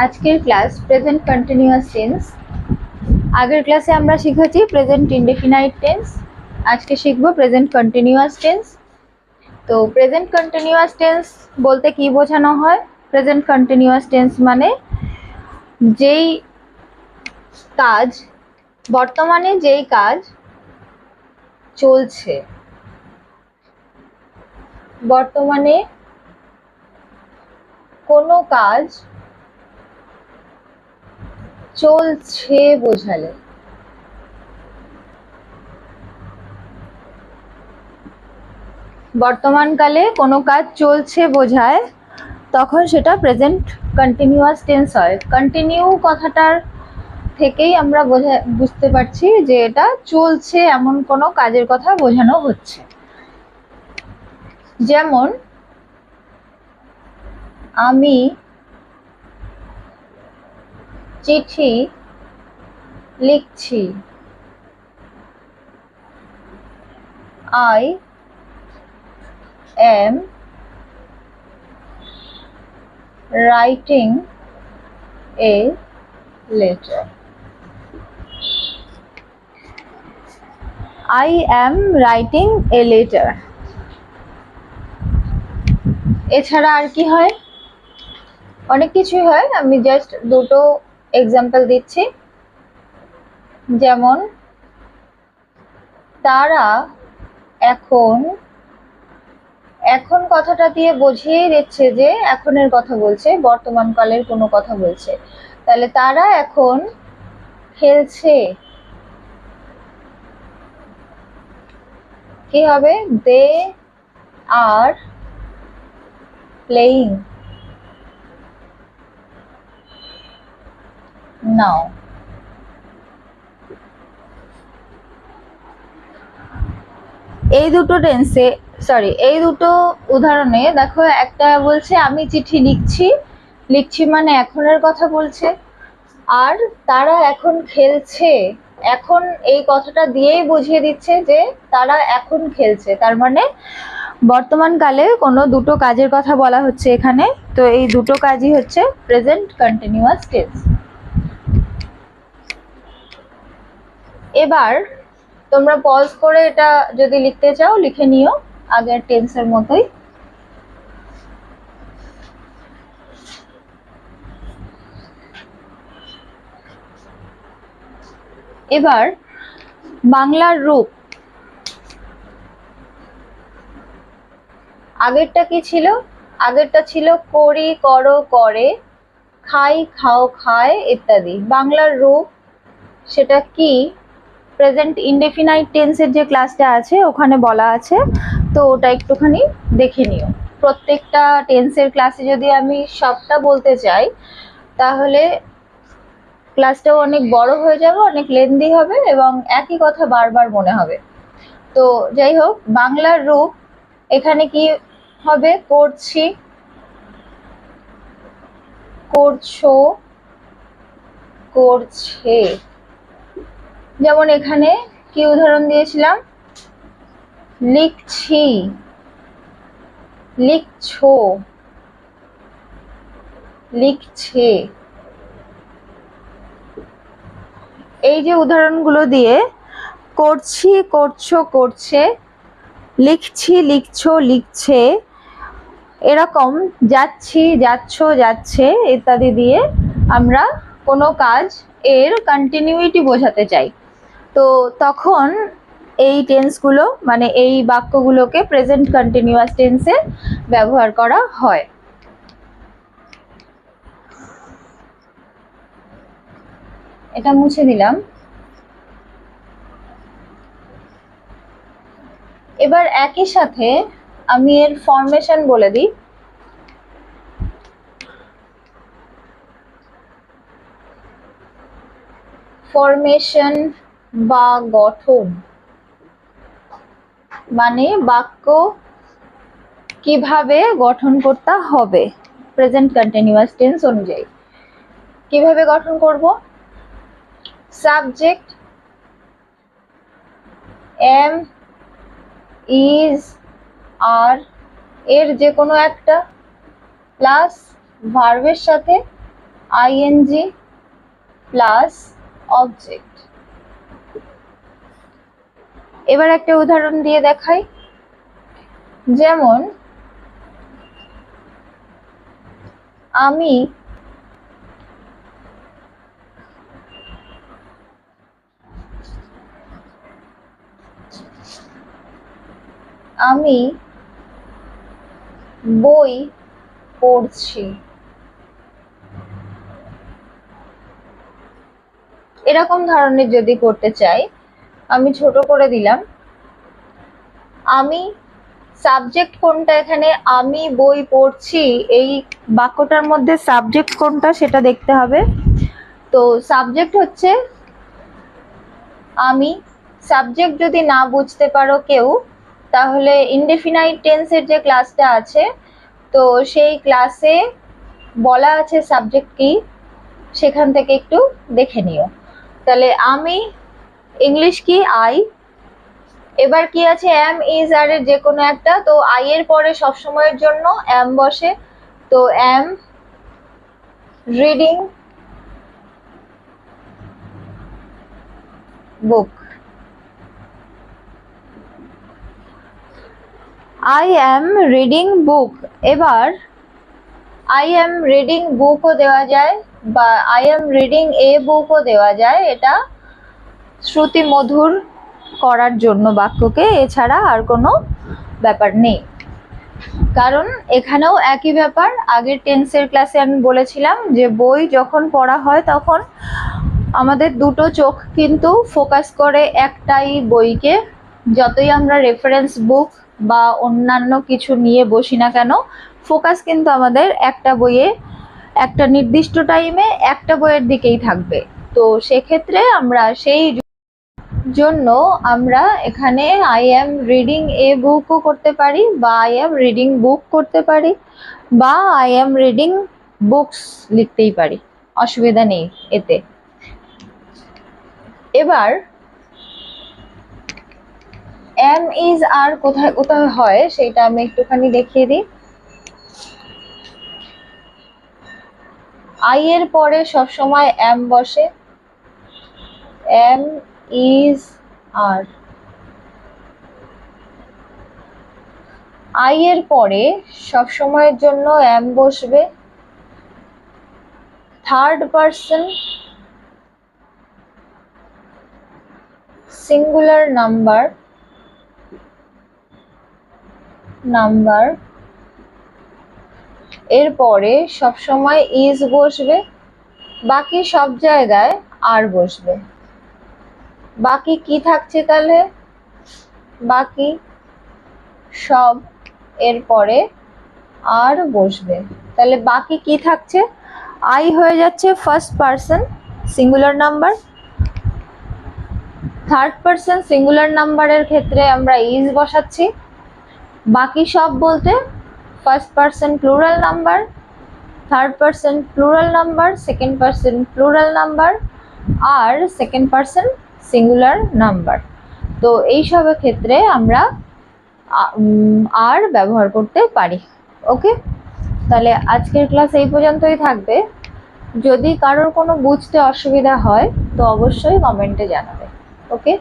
আজকের class present continuous tense. আগের ক্লাসে আমরা শিখেছি প্রেজেন্ট ইনডেফিনাইট টেন্স, আজকে শিখবো প্রেজেন্ট কন্টিনিউয়াস টেন্স। তো প্রেজেন্ট কন্টিনিউয়াস টেন্স বলতে কি বোঝানো হয়? প্রেজেন্ট কন্টিনিউয়াস টেন্স মানে যেই কাজ, বর্তমানে যেই কাজ চলছে, বর্তমানে কোনো কাজ চলছে বোঝালে, বর্তমানকালে কোনো কাজ চলছে বোঝায়, তখন সেটা প্রেজেন্ট কন্টিনিউয়াস টেন্স হয়। কন্টিনিউ কথাটার থেকেই আমরা বুঝতে পারছি যে এটা চলছে, এমন কোনো কাজের কথা বোঝানো হচ্ছে। যেমন আমি চিঠি লিখছি, I am writing a letter. I am writing a letter. এছাড়া আর কি হয়? অনেক কিছুই হয়, আমি জাস্ট দুটো এক্সাম্পল দিচ্ছি। যেমন তারা এখন, এখন কথাটা দিয়ে বুঝিয়ে দিচ্ছে যে এখনের কথা বলছে, বর্তমান কালের কোনো কথা বলছে। তাহলে তারা এখন খেলছে, কি হবে? দে আর প্লেইং নাও। এই দুটো টেন্সে, এই দুটো উদাহরণে দেখো, একটা বলছে আমি চিঠি লিখছি, লিখছি মানে এখনের কথা বলছে, আর তারা এখন খেলছে, এখন এই কথাটা দিয়েই বুঝিয়ে দিচ্ছে যে তারা এখন খেলছে, তার মানে বর্তমান কালে কোনো দুটো কাজের কথা বলা হচ্ছে এখানে। তো এই দুটো কাজই হচ্ছে প্রেজেন্ট কন্টিনিউয়াস টেন্স। এবার তোমরা পজ করে এটা যদি লিখতে চাও লিখে নিও আগের টেন্সের মতোই। এবার বাংলার রূপ, আগেরটা কি ছিল? আগেরটা ছিল করি, করো, করে, খাই, খাও, খায় ইত্যাদি। বাংলার রূপ সেটা কি? প্রেজেন্ট ইনডেফিনাইট টেন্সের যে ক্লাসটা আছে ওখানে বলা আছে, তো ওটা একটুখানি দেখে নিও। প্রত্যেকটা টেন্সের ক্লাসে যদি আমি সবটা বলতে চাই তাহলে ক্লাসটাও অনেক বড় হয়ে যাবে, অনেক লেন্দি হবে এবং একই কথা বারবার মনে হবে। তো যাই হোক, বাংলার রূপ এখানে কি হবে? করছি, করছো, করছে। যেমন এখানে কি উদাহরণ দিয়েছিলাম? লিখছি, লিখছো, লিখছে। এই যে উদাহরণগুলো দিয়ে করছি, করছো, করছে, লিখছি, লিখছো, লিখছে, এরকম যাচ্ছি, যাচ্ছ, যাচ্ছে ইত্যাদি দিয়ে আমরা কোনো কাজ এর কন্টিনিউইটি বোঝাতে চাই। তো তখন এই টেন্সগুলো মানে এই বাক্যগুলোকে প্রেজেন্ট কন্টিনিউয়াস টেন্সে ব্যবহার করা হয়। এটা মুছে দিলাম। এবার একই সাথে আমি এর ফরমেশন বলে দিই। ফরমেশন বা গঠন মানে বাক্য কিভাবে গঠন করতে হবে প্রেজেন্ট কন্টিনিউয়াস টেন্স অনুযায়ী। কিভাবে গঠন করব? সাবজেক্ট এম, ইজ, আর এর যে কোনো একটা প্লাস ভার্বের সাথে আইএনজি প্লাস অবজেক্ট। এবার একটা উদাহরণ দিয়ে দেখাই, যেমন আমি বই পড়ছি। এরকম ধরনের যদি করতে চাই, আমি ছোট করে দিলাম, আমি সাবজেক্ট কোনটা, এখানে আমি বই পড়ছি এই বাক্যটার মধ্যে সাবজেক্ট কোনটা সেটা দেখতে হবে। তো সাবজেক্ট হচ্ছে আমি। সাবজেক্ট যদি না বুঝতে পারো কেউ, তাহলে ইনডেফিনাইট টেন্সের যে ক্লাসটা আছে, তো সেই ক্লাসে বলা আছে সাবজেক্ট কি, সেখান থেকে একটু দেখে নিও। তাহলে আমি, ইংলিশ কি আই, এবার কি আছে এম ইজ আর এর যে কোনো একটা, তো আই এর পরে সবসময়ের জন্য এম বসে, তো am reading book. I am reading book. এবার আই এম রিডিং বুকও দেওয়া যায় বা আই এম রিডিং এ বুকও দেওয়া যায়, এটা শ্রুতি মধুর করার জন্য বাক্যকে, এছাড়া আর কোনো ব্যাপার নেই। কারণ এখানেও একই ব্যাপার, আগের টেন্সের ক্লাসে আমি বলেছিলাম যে বই যখন পড়া হয় তখন আমাদের দুটো চোখ কিন্তু ফোকাস করে একটাই বইকে। যতই আমরা রেফারেন্স বুক বা অন্যান্য কিছু নিয়ে বসি না কেন, ফোকাস কিন্তু আমাদের একটা বইয়ে, একটা নির্দিষ্ট টাইমে একটা বইয়ের দিকেই থাকবে। তো সেক্ষেত্রে আমরা সেই জন্য আমরা এখানে আই এম রিডিং এ বুকও করতে পারি, বা আই এম রিডিং বুক করতে পারি, বা আই এম রিডিং বুকস লিখতেই পারি, অসুবিধা নেই এতে। এবার এম ইজ আর কোথায় কোথায় হয় সেটা আমি একটুখানি দেখিয়ে দিই। আই এর পরে সবসময় এম বসে, এম ইজ আর। আই এর পরে সবসময়ের জন্য এম বসবে, থার্ড পার্সন সিঙ্গুলার নাম্বার এর পরে সবসময় ইজ বসবে, বাকি সব জায়গায় আর বসবে। বাকি কি থাকছে তাহলে, বাকি সব এর পরে আর বসবে, তাহলে বাকি কি থাকছে, আই হয়ে যাচ্ছে first person singular number, third person singular নাম্বারের ক্ষেত্রে আমরা ইজ বসাচ্ছি, বাকি সব বলতে first person plural number, third person plural number, second person plural number, আর সেকেন্ড পার্সন সিঙ্গুলার নাম্বার। তো এইসবের ক্ষেত্রে আমরা আর ব্যবহার করতে পারি। ওকে, তাহলে আজকের ক্লাস এই পর্যন্তই থাকবে। যদি কারোর কোনো বুঝতে অসুবিধা হয় তো অবশ্যই কমেন্টে জানাবে। ওকে।